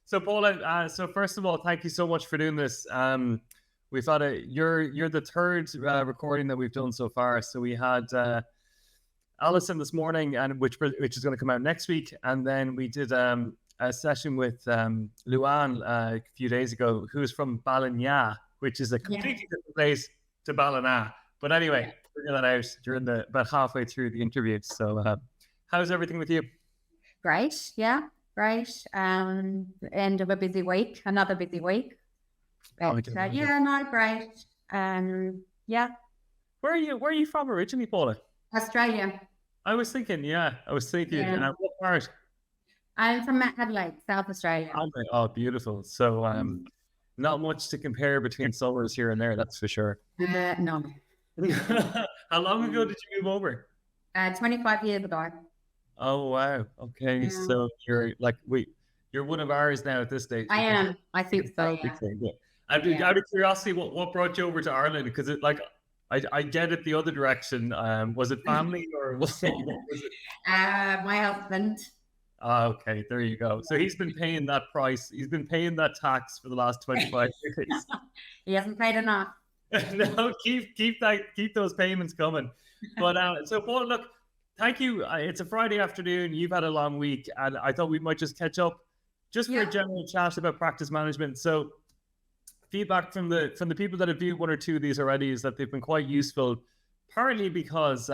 So Paula, so first of all, thank you so much for doing this. We thought you're the third recording that we've done so far. So we had Alison this morning, and which is going to come out next week, and then we did a session with Luan a few days ago, who is from Balina, which is a completely different place to Balina. But anyway, figure that out during about halfway through the interview. So how's everything with you? Great, yeah, great. End of a busy week, another busy week. But no, great. Yeah. Where are you from originally, Paula? Australia. I was thinking. What part? I'm from Adelaide, South Australia. Oh, beautiful. So not much to compare between summers here and there, that's for sure. No. How long ago did you move over? 25 years ago. Oh wow. Okay. Yeah. So you're one of ours now at this stage. I am. I think so. Yeah. Out of curiosity, what brought you over to Ireland? Because I get it the other direction. Was it family or what was it? My husband. Oh, okay, there you go. So he's been paying that price. He's been paying that tax for the last 25 years. He hasn't paid enough. No, keep those payments coming. But so Paul, look, thank you. It's a Friday afternoon. You've had a long week, and I thought we might just catch up, just for a general chat about practice management. So feedback from the people that have viewed one or two of these already is that they've been quite useful, partly because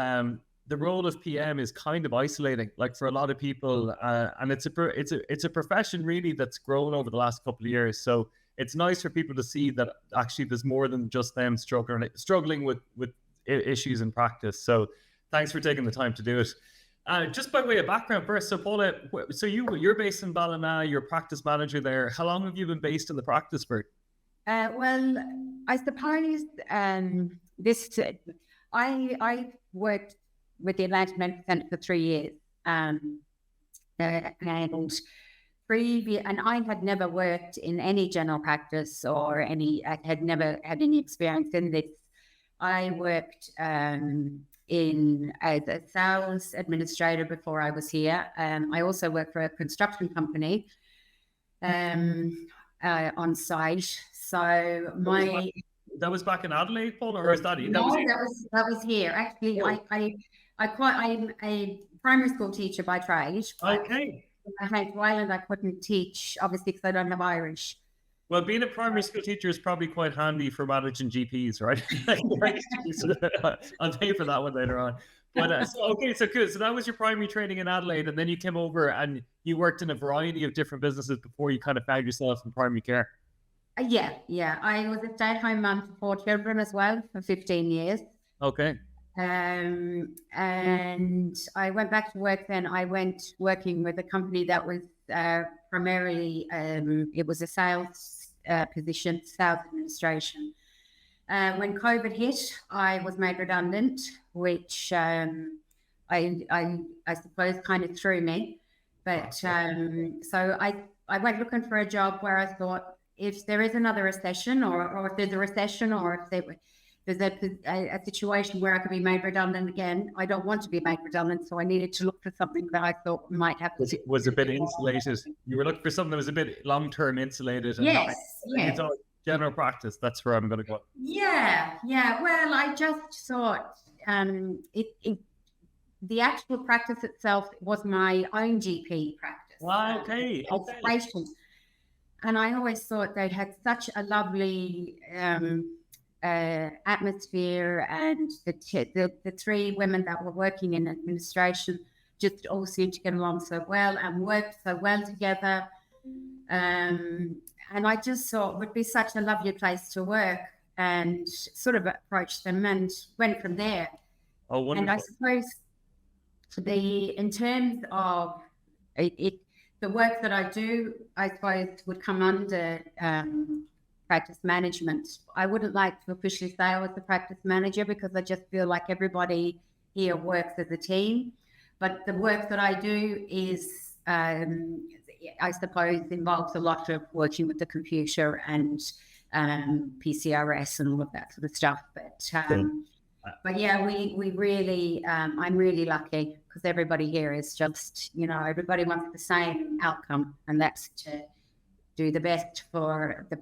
the role of PM is kind of isolating, like for a lot of people, and it's a profession really that's grown over the last couple of years. So it's nice for people to see that actually there's more than just them struggling with issues in practice. So thanks for taking the time to do it. Just by way of background first, so Paula, so you're based in Balina, you're a practice manager there. How long have you been based in the practice for? Well, I suppose I worked with the Atlantic Medical Centre for 3 years, and I had never worked in any general practice I had never had any experience in this. I worked in as a sales administrator before I was here. I also worked for a construction company on site. So that was back in Adelaide, Paul, or is that? That was here. Actually, I'm a primary school teacher by trade. Okay. I came to Ireland. I couldn't teach, obviously, because I don't have Irish. Well, being a primary school teacher is probably quite handy for managing GPs, right? I'll pay for that one later on. But so good. So that was your primary training in Adelaide, and then you came over and you worked in a variety of different businesses before you kind of found yourself in primary care. Yeah. I was a stay-at-home mum for 4 children as well for 15 years. Okay. And I went back to work then. I went working with a company that was primarily, it was a sales position, sales administration. When COVID hit, I was made redundant, which I suppose kind of threw me. But so I went looking for a job where I thought, if there is another recession, or if there's a recession, or if there's a situation where I could be made redundant again, I don't want to be made redundant, so I needed to look for something that I thought might have to... Was a bit insulated. You were looking for something that was a bit long-term insulated. Yes. General practice, that's where I'm going to go. Yeah. Well, I just thought the actual practice itself was my own GP practice. Okay. And I always thought they had such a lovely atmosphere, and the 3 women that were working in administration just all seemed to get along so well and worked so well together. And I just thought it would be such a lovely place to work, and sort of approached them and went from there. Oh, wonderful. And I suppose in terms of the work that I do, I suppose would come under practice management. I wouldn't like to officially say I was the practice manager, because I just feel like everybody here works as a team. But the work that I do is, I suppose, involves a lot of working with the computer and PCRS and all of that sort of stuff. But yeah, we really, I'm really lucky, because everybody here is just, everybody wants the same outcome, and that's to do the best for the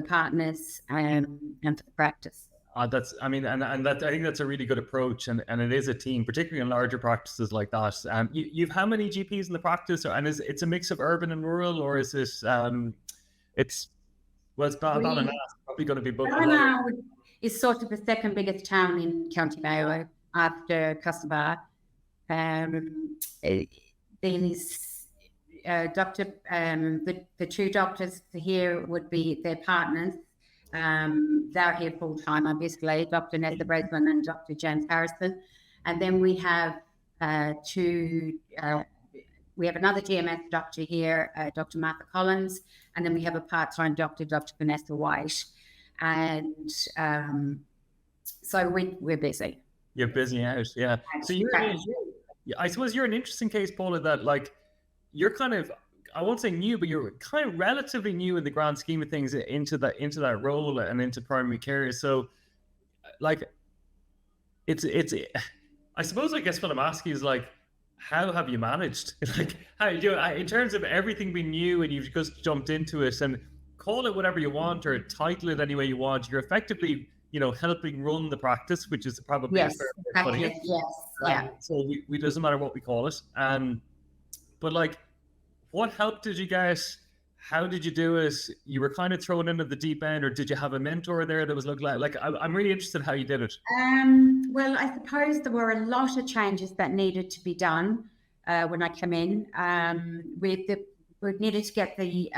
partners and for the practice. That's, I mean, and that, I think that's a really good approach, and it is a team, particularly in larger practices like that. You've how many GPs in the practice, and it's a mix of urban and rural, or is this it's Balina, probably going to be both. Balina is sort of the second biggest town in County Mayo after Castlebar. There's doctor, the two doctors here would be their partners. They're here full time, obviously, Dr. Nessa Bresman and Dr. James Harrison. And then we have we have another GMS doctor here, Dr. Martha Collins, and then we have a part-time doctor, Dr. Vanessa White. And so we're busy. You're busy out, yeah. So I suppose you're an interesting case, Paula, that like you're kind of, I won't say new, but you're kind of relatively new in the grand scheme of things into that role and into primary care. So, like, it's. I suppose I guess what I'm asking is like, how have you managed? Like, how in terms of everything being new and you've just jumped into it, and call it whatever you want or title it any way you want. You're effectively, helping run the practice, which is probably yes, yeah. So we doesn't matter what we call it. But like, what help did you get? How did you do it? You were kind of thrown into the deep end, or did you have a mentor there that was looking like I'm really interested in how you did it. Well, I suppose there were a lot of changes that needed to be done when I came in. We needed to get everything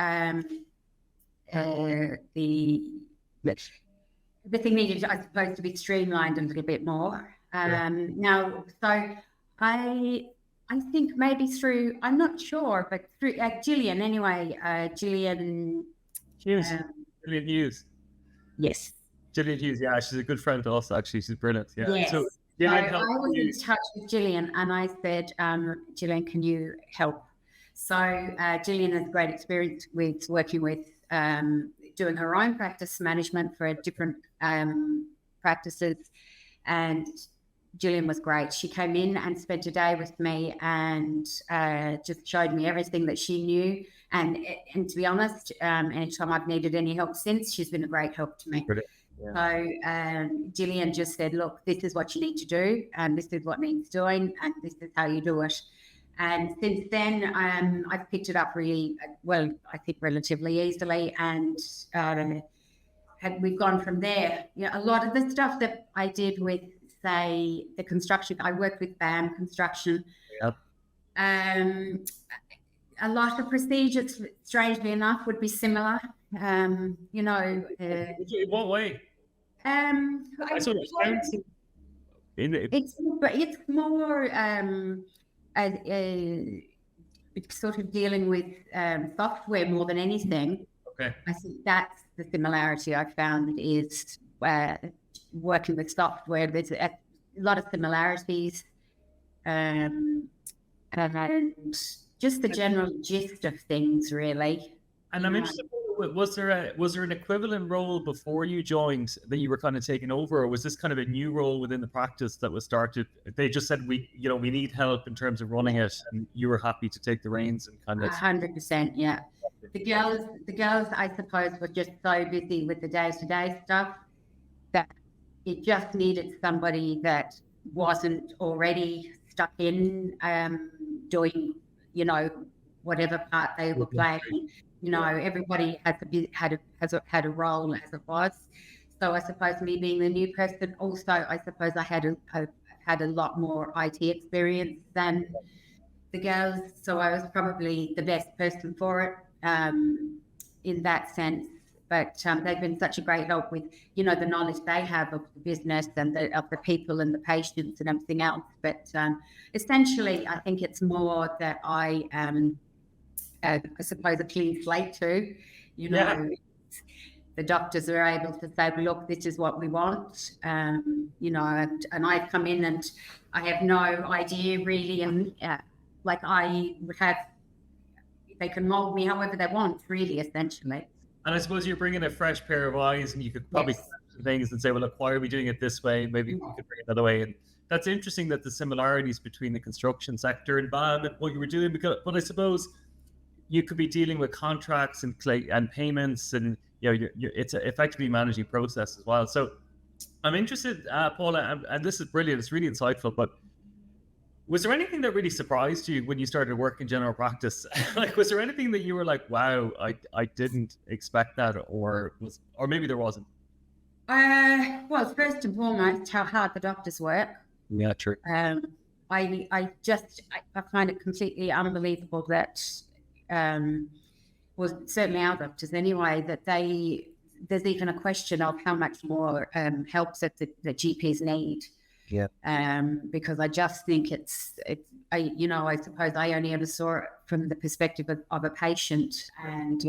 needed, I suppose, to be streamlined a little bit more. Now, so I think maybe through, I'm not sure, but through Gillian anyway. Gillian Hughes. Gillian Hughes. Yes. Gillian Hughes, yeah, she's a good friend to us, actually. She's brilliant. Yeah. Yes. So I was in touch with Gillian and I said, Gillian, can you help? So Gillian has great experience with working with doing her own practice management for different practices, and Gillian was great. She came in and spent a day with me and just showed me everything that she knew. And to be honest, anytime I've needed any help since, she's been a great help to me. Yeah. So Gillian just said, look, this is what you need to do, and this is what needs doing, and this is how you do it. And since then, I've picked it up really well, I think relatively easily, and we've gone from there. A lot of the stuff that I did with, say, the construction, I worked with BAM construction. Yep. A lot of procedures, strangely enough, would be similar. In what way? It's more sort of dealing with software more than anything. Okay. I think that's the similarity I found is working with software. There's a lot of similarities, and just the general gist of things, really. And I'm interested, was there an equivalent role before you joined that you were kind of taking over, or was this kind of a new role within the practice that was started? They just said we need help in terms of running it, and you were happy to take the reins and kind of 100%, yeah. The girls, I suppose, were just so busy with the day-to-day stuff that it just needed somebody that wasn't already stuck in doing, whatever part they were playing. Everybody had a role as it was. So I suppose me being the new person, also I suppose I had a lot more IT experience than the girls. So I was probably the best person for it in that sense. But they've been such a great help with, the knowledge they have of the business and of the people and the patients and everything else. But essentially, I think it's more that I suppose a clean slate too. The doctors are able to say, look, this is what we want. And I come in and I have no idea really, and I would have, they can mold me however they want, really, essentially. And I suppose you're bringing a fresh pair of eyes, and you could probably question things and say, well, look, why are we doing it this way? Maybe we could bring it that way. And that's interesting that the similarities between the construction sector and BAM and what you were doing, but I suppose you could be dealing with contracts and payments, and it's effectively managing process as well. So I'm interested, Paula, and this is brilliant. It's really insightful. But was there anything that really surprised you when you started work in general practice? Like, was there anything that you were like, "Wow, I didn't expect that," or maybe there wasn't? Well, first and foremost, how hard the doctors work. Yeah, true. I find it completely unbelievable that, well, certainly our doctors anyway, that there's even a question of how much more help that the GPs need. Yeah. Because I just think I suppose I only ever saw it from the perspective of a patient, and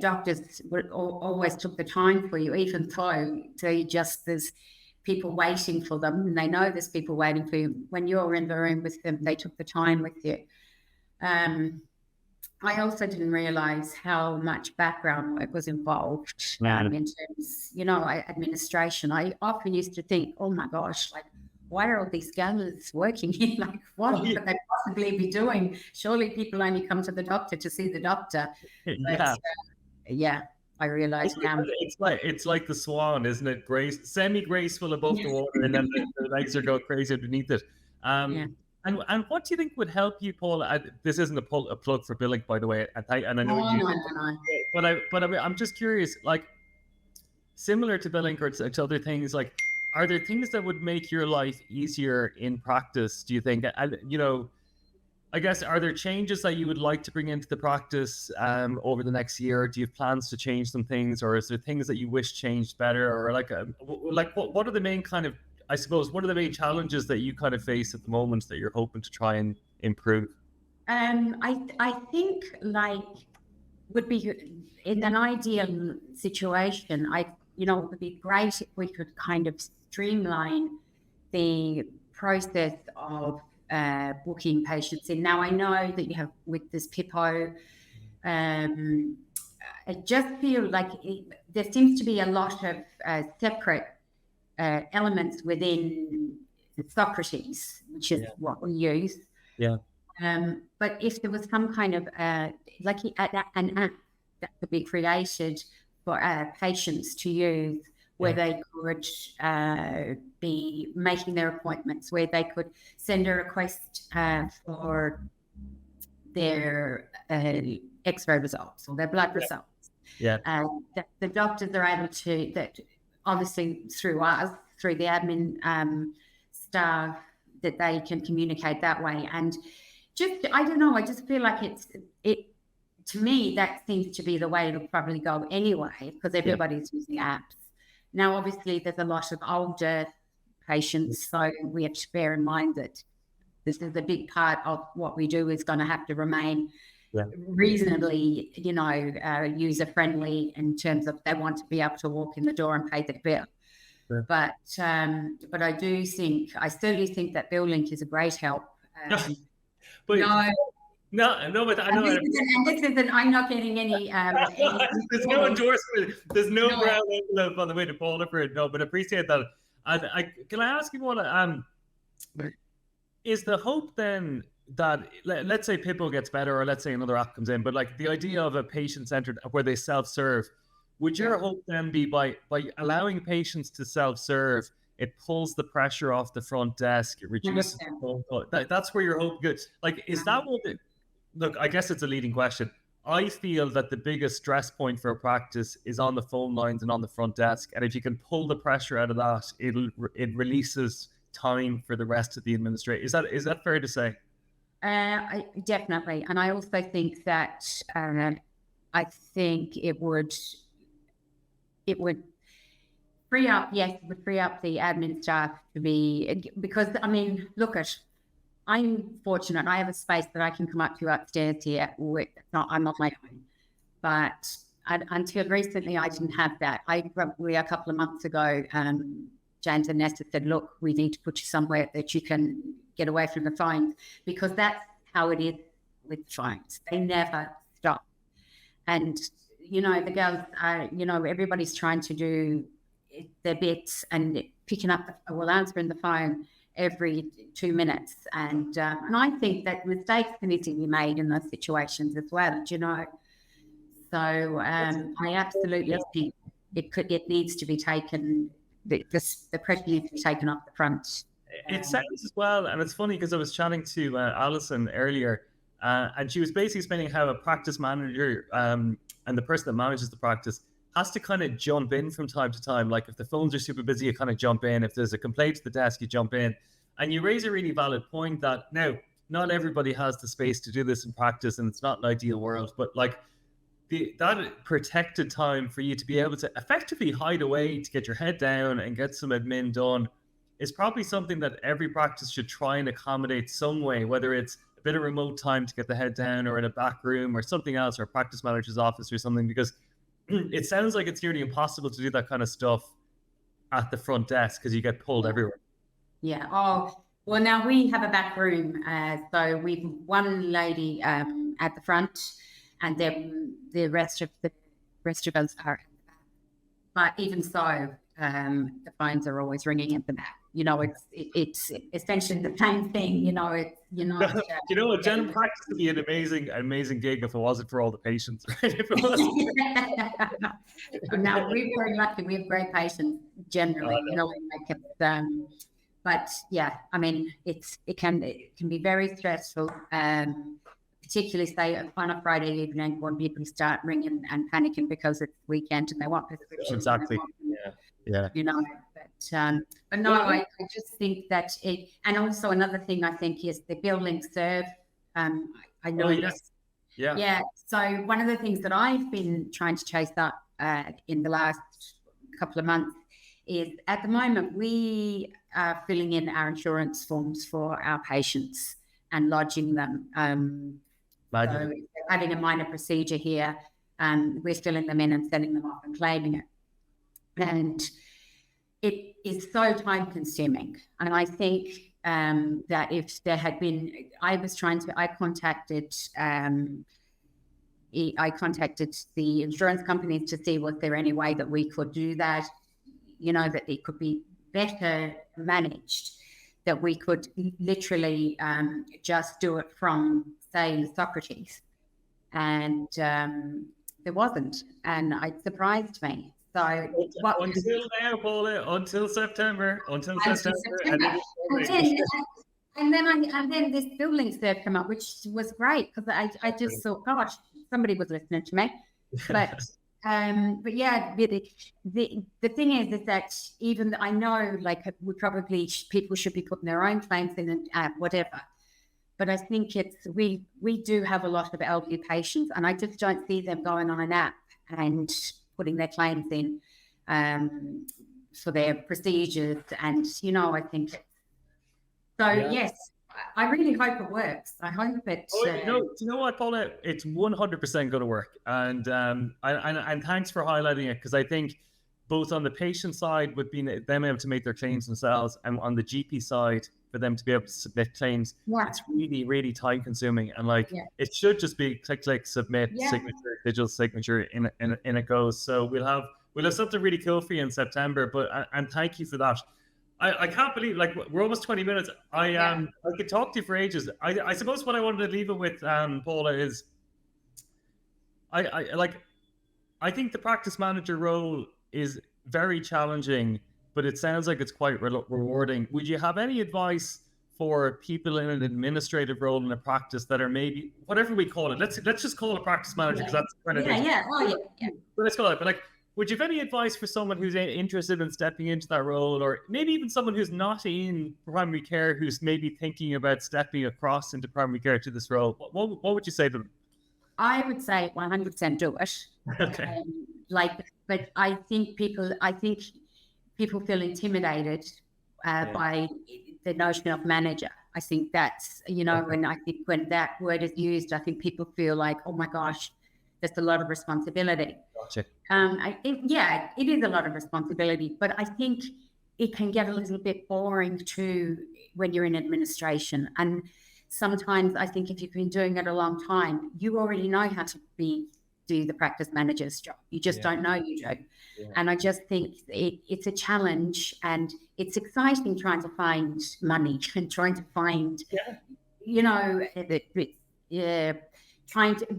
doctors always took the time for you, even though there's people waiting for them, and they know there's people waiting for you. When you're in the room with them, they took the time with you. I also didn't realise how much background work was involved in terms, administration. I often used to think, oh my gosh, like, why are all these scanners working here? Like, what could they possibly be doing? Surely people only come to the doctor to see the doctor. But, I realised now. It's like the swan, isn't it? Semi-graceful above the water, and then the legs are going crazy underneath it. And what do you think would help you, Paula? This isn't a plug for billing, by the way. And I know no. But I'm just curious, like, similar to billing or to other things, like, are there things that would make your life easier in practice, do you think? And, I guess, are there changes that you would like to bring into the practice over the next year? Do you have plans to change some things, or is there things that you wish changed better? Or what are the main what are the main challenges that you kind of face at the moment that you're hoping to try and improve? I think, like, would be in an ideal situation, it would be great if we could kind of streamline the process of booking patients in. Now, I know that you have with this PIPO, I just feel like there seems to be a lot of separate elements within Socrates, which is what we use. Yeah. But if there was some kind of an app that could be created for patients to use, where they could be making their appointments, where they could send a request for their X-ray results or their blood results. Yeah. The doctors are able to, that obviously through us, through the admin staff, that they can communicate that way. And just, I don't know, I just feel like to me, that seems to be the way it'll probably go anyway, because everybody's using apps. Now, obviously, there's a lot of older patients, so we have to bear in mind that this is a big part of what we do is going to have to remain reasonably, user-friendly in terms of they want to be able to walk in the door and pay the bill. Sure. But I certainly think that BillLink is a great help. But I know. I'm not getting any. There's no endorsement. There's no brown envelope on the way to Paula for it. No, but appreciate that. Can I ask you what? Is the hope then that, let's say PIPO gets better, or let's say another app comes in, but like the idea of a patient-centered where they self-serve, would your hope then be by allowing patients to self-serve, it pulls the pressure off the front desk, it reduces the phone call? That's where your hope goes. Like, is that what look, I guess it's a leading question. I feel that the biggest stress point for a practice is on the phone lines and on the front desk. And if you can pull the pressure out of that, it releases time for the rest of the administration. Is that fair to say? Definitely. And I also think that I think it would free up the admin staff to be, because I mean, I'm fortunate. I have a space that I can come up to upstairs here. I'm on my own, but until recently, I didn't have that. Probably a couple of months ago, James and Nesta said, "Look, we need to put you somewhere that you can get away from the phones," because that's how it is with phones. They never stop. And the girls are, everybody's trying to do their bits and picking up, answering the phone. every 2 minutes. And I think that mistakes can easily be made in those situations as well, you know. So I absolutely think it needs to be taken, the pressure needs to be taken off the front. It sounds as well, and it's funny because I was chatting to Alison earlier, and she was basically explaining how a practice manager and the person that manages the practice has to kind of jump in from time to time. Like if the phones are super busy, you kind of jump in. If there's a complaint to the desk, you jump in. And you raise a really valid point that now, not everybody has the space to do this in practice, and it's not an ideal world, but like that protected time for you to be able to effectively hide away, to get your head down and get some admin done, is probably something that every practice should try and accommodate some way, whether it's a bit of remote time to get the head down or in a back room or something else, or a practice manager's office or something, because it sounds like it's nearly impossible to do that kind of stuff at the front desk because you get pulled everywhere. Yeah. Oh, well, now we have a back room. So we've one lady at the front, and then the rest of us are. But even so, the phones are always ringing at the back. You know, it's essentially the same thing. You know, it's you know what, general practice would be an amazing gig if it wasn't for all the patients, right? If it wasn't. No, we're very lucky. We have great patients generally. You know, like but yeah, I mean, it can be very stressful. Particularly say on a Friday evening when people start ringing and panicking because it's weekend and they want prescriptions. Exactly. Yeah. You know, but no, I just think that it, and also another thing I think is the billing serve. I know. Oh, yes. Yeah. Yeah. So one of the things that I've been trying to chase up in the last couple of months is at the moment we are filling in our insurance forms for our patients and lodging them. So having a minor procedure here, we're filling them in and sending them off and claiming it. And it is so time consuming. And I think that if there had been, I contacted the insurance companies to see was there any way that we could do that, you know, that it could be better managed, that we could literally just do it from, say, Socrates. And there wasn't. And it surprised me. So until now, Paula, until September. And then this building serve came up, which was great because I just thought, gosh, somebody was listening to me. But yeah, the thing is that even I know, like, people should be putting their own claims in and whatever. But I think we do have a lot of elderly patients, and I just don't see them going on an app and putting their claims in for their procedures. And, you know, I think so. Yeah. Yes, I really hope it works. I hope it. You know what, Paula? It's 100% going to work. And thanks for highlighting it, because I think both on the patient side, with being them able to make their claims themselves, and on the GP side, for them to be able to submit claims, it's really, really time consuming. And it should just be click, submit, signature, digital signature, in it goes. So we'll have something really cool for you in September. But and thank you for that. I can't believe, like, we're almost 20 minutes. I could talk to you for ages. I suppose what I wanted to leave it with, Paula, is I think the practice manager role is very challenging, but it sounds like it's quite rewarding. Would you have any advice for people in an administrative role in a practice that are maybe, whatever we call it, let's just call it a practice manager, because that's kind of But let's call it. But like, would you have any advice for someone who's interested in stepping into that role, or maybe even someone who's not in primary care, who's maybe thinking about stepping across into primary care to this role? What would you say to them? I would say 100% do it. Okay. But I think people feel intimidated by the notion of manager. I think that's, you know, and I think when that word is used, I think people feel like, oh my gosh, there's a lot of responsibility. Gotcha. It is a lot of responsibility, but I think it can get a little bit boring too when you're in administration. And sometimes I think if you've been doing it a long time, you already know how to be do the practice manager's job. You just don't know you do. Yeah. And I just think it's a challenge, and it's exciting trying to find money and trying to find,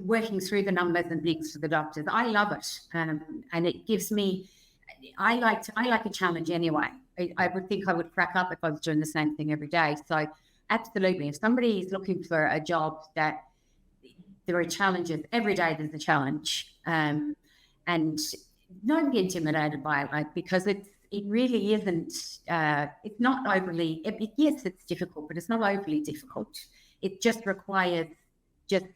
working through the numbers and things for the doctors. I love it. And it gives me, I like a challenge anyway. I would think I would crack up if I was doing the same thing every day. So absolutely, if somebody is looking for a job that there are challenges, every day there's a challenge, and don't be intimidated by it, because it really isn't, it's not overly, yes, it's difficult, but it's not overly difficult. It just requires just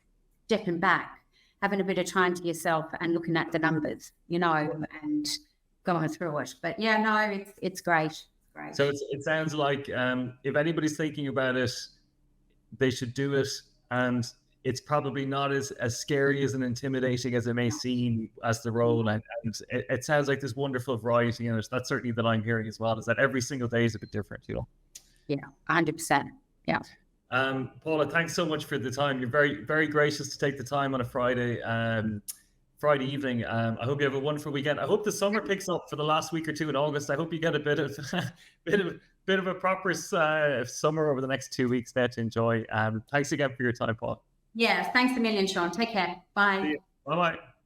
stepping back, having a bit of time to yourself and looking at the numbers, and going through it. But yeah, no, it's great. Great. So it sounds like if anybody's thinking about it, they should do it, and it's probably not as scary as and intimidating as it may seem as the role. And it sounds like there's wonderful variety in it. That's certainly that I'm hearing as well, is that every single day is a bit different, Yeah, 100%. Yeah. Paula, thanks so much for the time. You're very, very gracious to take the time on a Friday evening. I hope you have a wonderful weekend. I hope the summer picks up for the last week or two in August. I hope you get a bit of a proper summer over the next 2 weeks there to enjoy. Thanks again for your time, Paul. Yeah, thanks a million, Sean. Take care. Bye. Bye-bye.